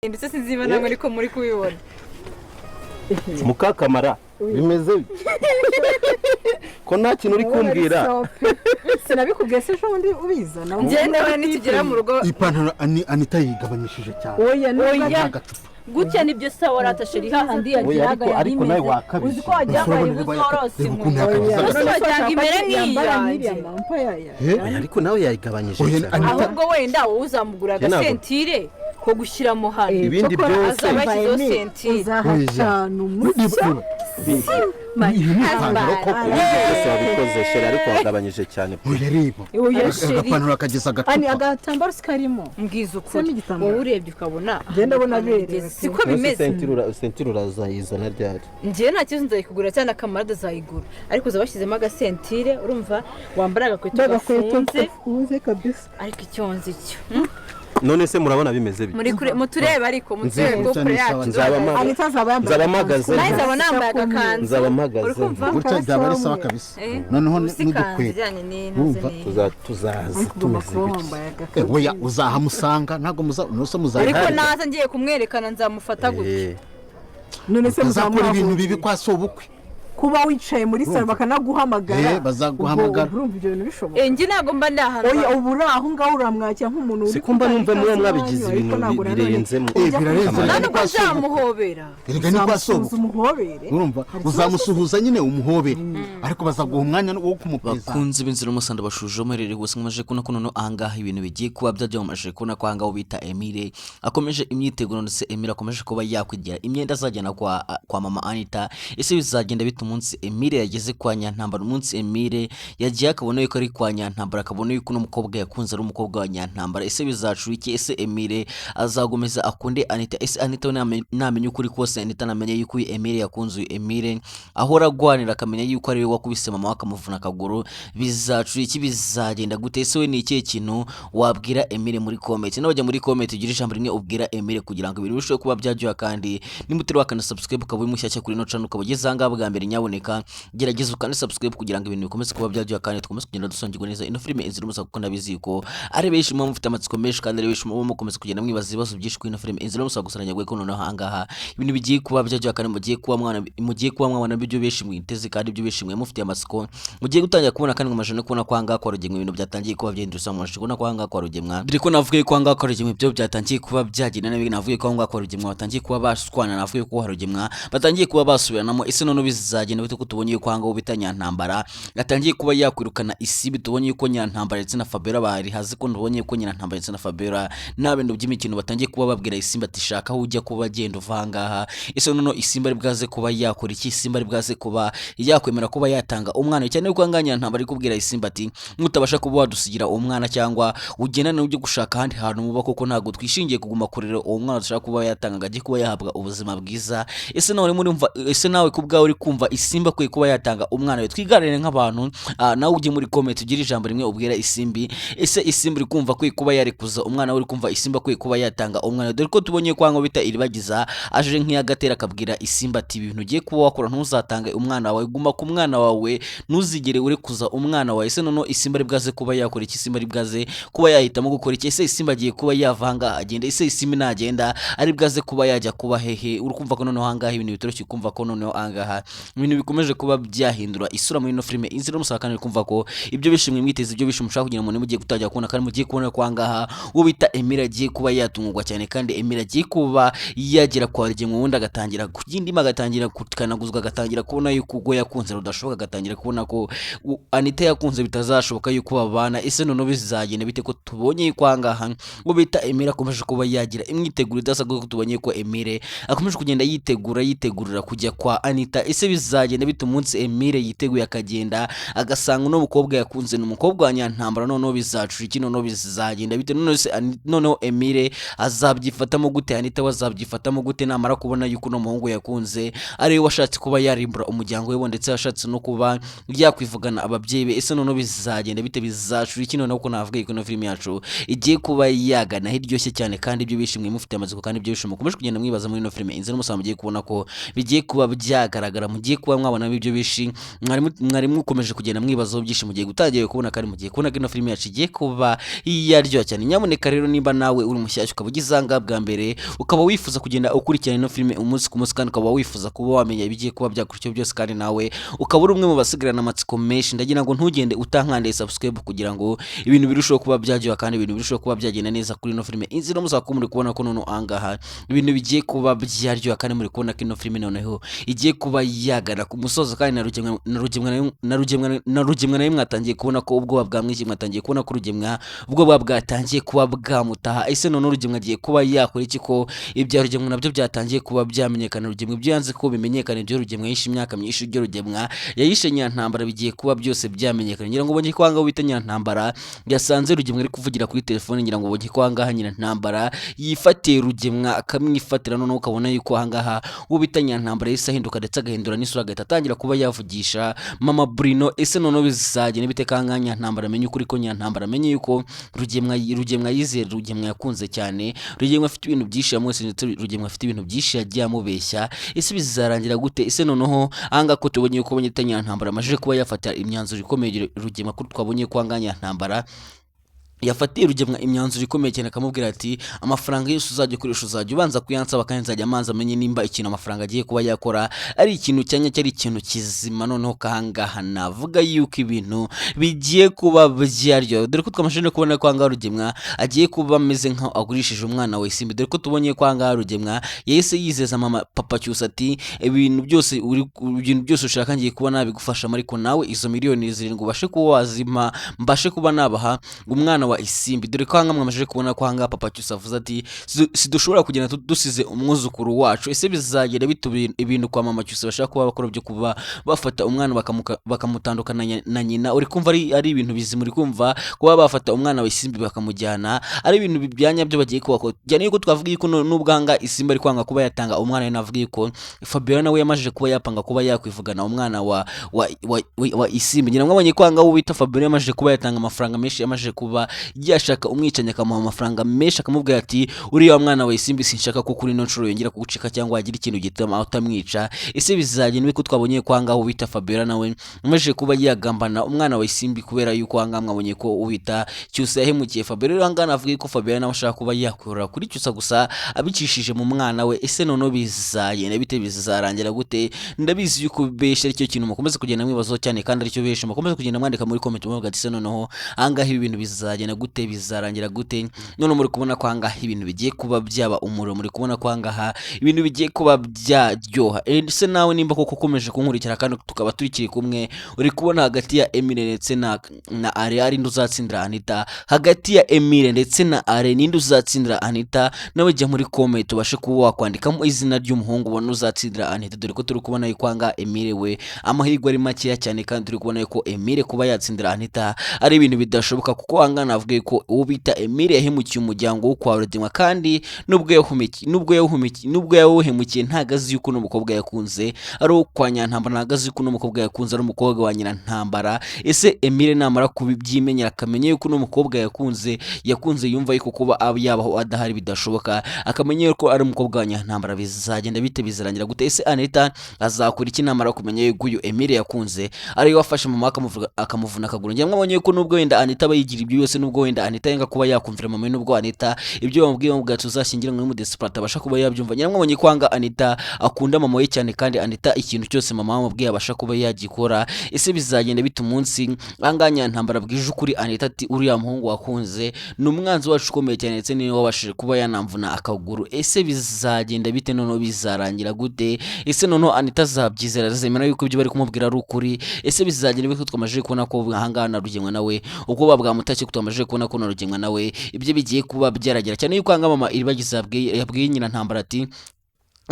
ndetse sinziba namwe ariko muri kubibona Mukakamara bimeze ko nta kintu uri kumbwira sinabikubwiye se ejo bundi ubizana ngenda nitugera mu rugo ipantaro Anita yigabanyishije cyane oya n'agacupa gutya nibyo sawa ratasheri hahandi yagihaga ariko nawe wakabije uzi ko wagihaga ibuzorosi wajyaga imere nk'iyanjye ariko nawe yayigabanyije ahubwo wenda wowe uzamugura agasentire ko gushyiramo hano ibindi byose azaba ashyizeho sentire uzahacana umushya byose wabikoze sheri ariko wagabanyije cyane agapantaro akageza agacupa agatambaro sikarimo mbwiza ukuri wowe urebye ukabona ngenda bona berewe siko bimeze sentire urazayizana ryari njye nta kibazo nzayikugura cyane akamarade azayigura ariko uza bashyizemo agasentire urumva wambara agakweto gafunze kabisa ariko icyonzi cyo none se murabona bimeze bite muri kure mutureba ariko muturebe ko kure yacu nzaba magaze nawe nzaba nambaye agakanzu nzaba magaze gutya byaba ari sawa kabisa noneho n'udukweto tuzaza tumeze gutya oya uzahamusanga ntago muzaza ariko naza ngiye kumwerekana nzamufata gutya none se muzakora ibintu bibi kwa sobukwe kuba wicaye muri salo bakanaguhamagara bazaguhamagara urumva ibyo bintu bishoboka njye ntabwo mba ndahana oya ubu uri aho ngaho uramwakira nk'umuntu si kumba numva muba mwabigize ibintu birenzemo ntabwo uzamuhobera erega ni kwa sobukwe umuhobere urumva uzamusuhuza nyine umuhobere ariko bazaguha umwanya wo kumupeza bakunze b'inzira umusanda bashuje umerere gusa nkamaje kuna ko none ahangaha ibintu bigiye kuba byajyamaje kuna ko ahangaho bita Emile akomeje imyiteguro ndetse Emile akomeje kuba yakwigira imyenda azajyana kwa mama Anita ese bizagenda umunsi Emile yageze kwa Nyantambara umunsi Emile yagiye akabona yuko ari kwa Nyantambara akabona yuko n'umukobwa yakunze ari umukobwa wa Nyantambara ese bizacura iki ese Emile azagomeza akunde Anita ese Anita namenye ukuri kose Anita namenye yuko Emile yakunze Emile ahora agwanira akamenya yuko ari we wakubise mama wakamuvuna akaguru bizacura iki bizagenda gute ese we ni ikihe kintu wabwira Emile muri comment n'abajya muri comment ugira ijambo rimwe ubwira Emile kugira ngo ibintu bishobore kuba byajyoha kandi nimutero wakana subscribe ukaba mushyashya kuri no channel ukabageza anga bwa mbere nyaboneka gerageza ukane subscribe kugira ngo ibintu bikomeze kuba byajyoha kandi tukomeze kugenda dusongirwa neza ino filime inzira umusa kuko nabiziko ari benshi mu mufite amatsiko menshi kandi ari benshi mu mukomeze kugenda mwibaza ibibazo byinshi kuri ino filime inzira umusa gusaranya gwe ko noneho ahangaha ibintu bigiye kuba byajyoha kandi mugiye kuba mwana byo benshi mwiteze kandi byo benshi mwe mufite amatsiko mugiye gutangira kubona kandi ngomajane kubona ko ahangaha kwa rugemwe ibintu byatangiye kuba byendusha mu mashiko na kwa ahangaha kwa rugemwa biriko navuga ko ahangaha kwa rugemwe byo byatangiye kuba byagenda nabi navuga ko ahangaha kwa rugemwa batangiye kuba bashwana navuga ko harugemwa batangiye kuba basubiranamo ese none bizagenda bite ko tubonye ko ahangaho bita Nyantambara yatangiye kuba yakwirukana Isibi tubonye ko Nyantambara ndetse na Fabiola bari hazi ko tubonye ko Nyantambara ndetse na Fabiola nabendo by'imikino batangiye kuba babwira Isimba ati shaka aho ujya kuba genda uvangaha ese none Isimba ari bwaze kuba yakora iki Isimba ari bwaze kuba yakwemera kuba yatanga umwana cyane ko anganya Nyantambara ari kubwira Isimba ati mutabasha kuba wadusigira umwana cyangwa ugendana n'ubyo gushaka handi hantu muba koko ntago twishingiye kuguma kurera uwo mwana dushaka kuba yatanga agiye kuba yahabwa ubuzima bwiza ese nawe muri umva ese nawe kubwa uri kumva Isimba kwe kuba yatanga umwana we twigarire nk'abantu nawe ujye muri comment ugira ijambo rimwe ubwira Isimbi ese Isimbi uri kumva kwe kuba yarekuza umwana we uri kumva Isimba kwe kuba yatanga umwana dore ko tubonye kwango bita iribagiza aje nk'iyagatera akabwira Isimba ati ibintu ugiye kuba wakora ntuzatange umwana wawe guma ku mwana wawe ntuzigere urekuza umwana wawe ese none Isimba ari bwaze kuba yakora iki Isimba ari bwaze kuba yahitamo gukora iki ese Isimba agiye kuba yavanga agenda ese Isimbi nagenda ari bwaze kuba yajya kuba hehe uri kumva ko noneho ahangaha ibintu bitoroshye kumva ko noneho ahangaha ibintu bikomeje kuba byahindura isura muri no filime inzira musaka kandi kumva ko ibyo bishimwe mwiteze ibyo bishimwe mushaka kugira ngo mugiye gutajya kubona kandi mugiye kubona ko ahangaha ubita Emile agiye kuba yatungurwa cyane kandi Emile agiye kuba yagera kwa rugemwe wundi agatangira kugindima agatangira kukanaguzwa agatangira kubona yuko ugo yakunze rudashoboka agatangira kubona ko Anita yakunze bitazashoboka yuko babana ese none bizagenda bite ko tubonye yuko ahangaha ubita Emile akomeje kuba yagira imyiteguro idasabwe ko tubonye ko Emile akomeje kugenda yitegurira kujya kwa Anita ese bizagenda bite umunsi Emile yiteguye akagenda agasanga no mukobwa yakunze n'umukobwa wa Nyantambara noneho bizacura iki noneho bizagenda bite noneho Emile azabyifatamo gute Anita wazabyifatamo gute namara kubona yuko no muhungu yakunze ari we washatse kuba yarimbura umuryango we ndetse yashatse no kuba yakwivugana ababyeyi be ese noneho bizagenda bite bizacura iki noneho ko navuga yuko no film yacu igiye kuba yagana hiryoshye cyane kandi ibyo bishimwe mufite amaziko kandi ibyo bishimwe mukomeje kugenda mwibaza muri no film inzira musaba mugiye kubona ko bigiye kuba byagaragara mugiye mugiye kuba mwabona ibyo bishi mwari mukomeje kugenda mwibazaho byinshi mugiye gutangira kubona kandi mugiye kubona ko ino filime yacu igiye kuba yaryoha cyane. Nyamuneka rero nimba nawe uri mushyashya ukaba ugizanga bwa mbere ukaba wifuza kugenda ukurikirana ino filime umunsi ku munsi kandi ukaba wifuza kuba wamenya ibigiye kuba byakurikiye byose kandi nawe ukaba uri umwe mu basigarana amatsiko menshi, ndagira ngo ntugende utankande subscribe kugira ngo ibintu birusheho kuba byaryoha kandi ibintu birusheho kuba byagenda neza kuri ino filime. Inzira muzako muri kubona ko none angaha ibintu bigiye kuba byaryoha kandi muri kubona ko ino filime noneho igiye kuba yagana ku musozo kandi na rugemwa nayo mwatangiye kubona ko ubwoba bwamwiki, mwatangiye kubona ko rugemwa ubwoba bwatangiye kuba bwamutaha. Ese none rugemwa agiye kuba yakora iki ko ibya rugemwa nabyo byatangiye kuba byamenyekana? Rugemwa ibyo yanze ko bimenyekana ibyo rugemwa yishe imyaka myinshi, ibyo rugemwa yayishe Nyantambara bigiye kuba byose byamenyekana. Ngira ngo bonye ko anga wita Nyantambara yasanze rugemwa ari kuvugira kuri telefone, ngira ngo bonye ko anga Nyantambara yifatiye rugemwa akamwifatira, none ukabona yuko ahangaha ubita Nyantambara yise ahinduka ndetse agahindura n'isura agahita atangira kuba yavugisha Mama Bruno. Ese none bizagenda bite kanga Nyantambara amenye ukuri ko Nyantambara amenye yuko rugemwa yizeye, rugemwa yakunze cyane, rugemwa afite ibintu byinshi yamwese ndetse rugemwa afite ibintu byinshi yagiye amubeshya. Ese bizarangira gute? Ese noneho anga ko tubonye yuko bonye Nyantambara amaje kuba yafata imyanzuro ikomeye rugemwa ko twabonye ko anga Nyantambara yafatiye rugemwa imyanzuro ikomeye cyane, akamubwira ati amafaranga yose uzajya ukoresha uzajya ubanza kuyansaba kandi nzajya amanza amenye nimba ikintu amafaranga agiye kuba yakora ari ikintu cyanya cyari ikintu kizima. Noneho kahangaha navuga yuko ibintu bigiye kuba byaryo, dore ko twamashije no kubona ko ahangaha rugemwa agiye kuba ameze nkaho agurishije umwana we Simbi, dore ko tubonye ko ahangaha rugemwa yahise yizeza Mama Papa Cyusa ati ibintu byose ushaka ngiye kuba nabigufasha, ariko nawe izo miliyoni 7 ubashe kuba wazima mbashe kuba nabaha umwana wa Isimbi. Dore ko hangamwe amaje kubona ko hanga Papa Cyusa avuze ati sidushobora kugenda dusize umwuzukuru wacu. Ese bizagera bitubira ibintu kwa Mama Cyusa bashaka kuba bakora byo kuba bafata umwana bakamutandukana na nyina? Uri kumva ari ibintu bizima? Uri kumva kuba bafata umwana wa Isimbi bakamujyana ari ibintu bibyanya byo bagiye kuba cyane yuko twavuga yuko n'ubwanga Isimbi ari kwanga kuba yatanga umwana, navuga yuko Fabiola nawe yamaje kuba yapanga kuba yakwivugana umwana wa Isimbi. Nyina mwabonye kwanga wita Fabiola yamaje kuba yatanga amafaranga menshi, yamaje kuba yashaka umwicanya akamuha amafaranga menshi, akamubwira ati uriya mwana wa Isimbi sinshaka ko kuri no nshuro yongera kugucika cyangwa agira ikintu gitama utamwica. Ese bizagenda ko twabonye kwanga wita Fabiola nawe amaje kuba yagambana umwana wa Isimbi kubera yuko hanga mwabonye ko ubita Cyusa yahemukiye Fabiola. Hanga navuga ko Fabiola nawe ashaka kuba yakorera kuri Cyusa gusa abicishije mu mwana we. Ese none bizagenda bite? Bizarangira gute? Ndabizi yuko beshe aricyo kintu mukomeze kugenda mwibazo cyane kandi aricyo beshe mukomeze kugenda mwandika muri comment muvuga ati se noneho hanga ibintu bizagenda gute, bizarangira gute? None muri kubona ko hanga ibintu bigiye kuba byaba umuriro, muri kubona ko hanga ibintu bigiye kuba byaryoha. Ese nawe nimba koko ukomeje kunkurikira kandi tukaba turikiri kumwe, uri kubona hagati ya Emile ndetse na Are ari nduzatsindira Anita, hagati ya Emile ndetse na Are ninde uzatsindira Anita? Nawe jya muri comment ubashe kuba wakwandikamo izina ry'umuhungu ubona uzatsindira Anita, dore ko turi kubona yuko hanga Emile we amahirwe ari makeya cyane kandi turi kubona yuko Emile kuba yatsindira Anita ari ibintu bidashoboka, kuko hanga navuga ko ubita Emile yahemukiye umuryango wo kwa Rugemwa kandi nubwo yawuhemukiye ntagazi yuko n'umukobwa yakunze ari kwa Nyantambara, ntagazi yuko n'umukobwa yakunze ari umukobwa wa Nyantambara. Ese Emile namara kubibyimenyera akamenya yuko n'umukobwa yakunze yumva yuko kuba yabaho adahari bidashoboka, akamenya yuko ari umukobwa wa Nyantambara, bizagenda bite? Bizarangira gute? Ese Anita azakora iki namara kumenya yuko uyu Emile yakunze ari wafashe Mama akamuvuna akaguru? Ngira mwabonye yuko nubwo wenda Anita bayigira ibyo yose, nubwo wenda Anita yanga kuba yakumvira Mama, nubwo Anita ibyo bamubwiye bamubwira tuzashyingiranwa n'umudesperate abasha kuba yabyumva. Ngira mwabonye ko hanga Anita akunda Mama we cyane kandi Anita ikintu cyose Mama bamubwiye abasha kuba yagikora. Ese bizagenda bite umunsi hanga Nyantambara bwije ukuri Anita ati uriya muhungu wakunze ni umwanzi wacu ukomeye cyane ndetse niwe wabashije kuba yanamvuna akaguru? Ese bizagenda bite? Noneho bizarangira gute? Ese noneho Anita azabyizera, azemera yuko ibyo bari kumubwira ari ukuri? Ese bizagenda bite? Twamaje kubona ko hanga na Rugemwa nawe uko babwamutake, twamaje kubona ko na Rugemwa nawe ibyo bigiye kuba byaragera cyane yuko hanga Mama iribagiza yabwiye Nyirantambara ati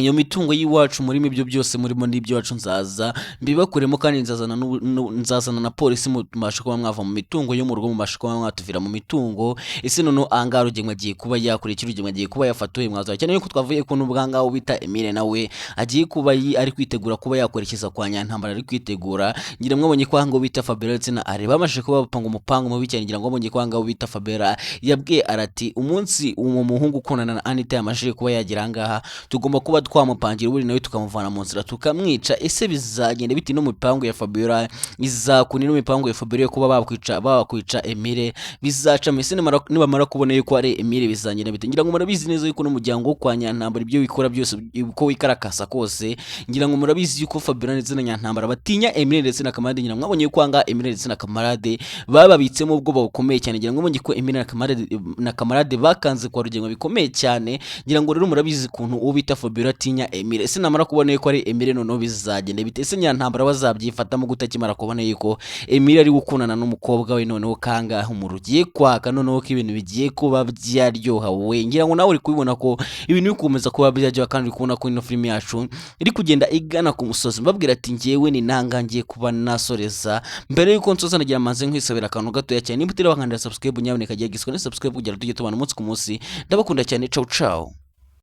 iyo mitungo y'iwacu murimo ibyo byose murimo n'ibyo wacu nzaza mbibakuremo kandi nzazana na polisi mubashe kuba mwava mu mitungo yo mu rugo, mubashe kuba mwatuvira mu mitungo. Ese noneho anga Rugemwa agiye kuba yakurikira, Rugemwa agiye kuba yafatuye mwazo cyane yuko twavuye ko n'ubwanga ubita Emile nawe agiye kuba ari kwitegura kuba yakwerekeza kwa Nyantambara, ari kwitegura. Ngira mwabonye ko hanga ubita Fabiola ndetse na Are bamaje kuba bapanga umupango mubi cyane. Ngira mwabonye ko hanga ubita Fabiola yabwiye arati umunsi uwo muhungu ukundana na Anita yamaje kuba yagira ngaha tugomba kuba twamupangira ubundi nawe tukamuvana mu nzira tukamwica. Ese bizagenda biti no mu mipango ya Fabiola izakuni no mipango ya Fabiola kuba bakwica Emile bizaca mese nibamara kubona yuko ari Emile bizagenda bite. Ngira ngo murabizi neza yuko no muryango wo kwa Nyantambara ibyo wikora byose uko wikarakasa kose, ngira ngo murabizi yuko Fabiola ndetse na Nyantambara batinya Emile ndetse na Kamarade. Ngira mwabonye yuko anga Emile ndetse na Kamarade bababitsemo ubwo bukomeye cyane. Ngira ngo mbonye ko Emile na Kamarade bakanze kwa Rugengo bikomeye cyane. Ngira ngo rero murabizi kuntu ubita Fabiola atinya Emile. Ese namara kubona yuko ari Emile noneho bizagenda bite. Ese Nyantambara bazabyifatamo gutakimara kubona yuko Emile ari gukundana n'umukobwa we noneho kanga umurugiye kwaka noneho ko ibintu bigiye kuba byaryoha we. Ngira ngo nawe uri kubibona ko ibintu bikomeza kuba byaryoha kandi uri kubona ko ino film yacu iri kugenda igana ku musozi. Mbabwira ati ngewe ni nanga ngiye kuba nasoreza mbere yuko nsoza nagira manze nkwisabira akantu gato cyane. Niba utari wakanda subscribe nyaboneka giye giswa ne subscribe kugira tujye tubana umunsi ku munsi. Ndabakunda cyane, ciao ciao.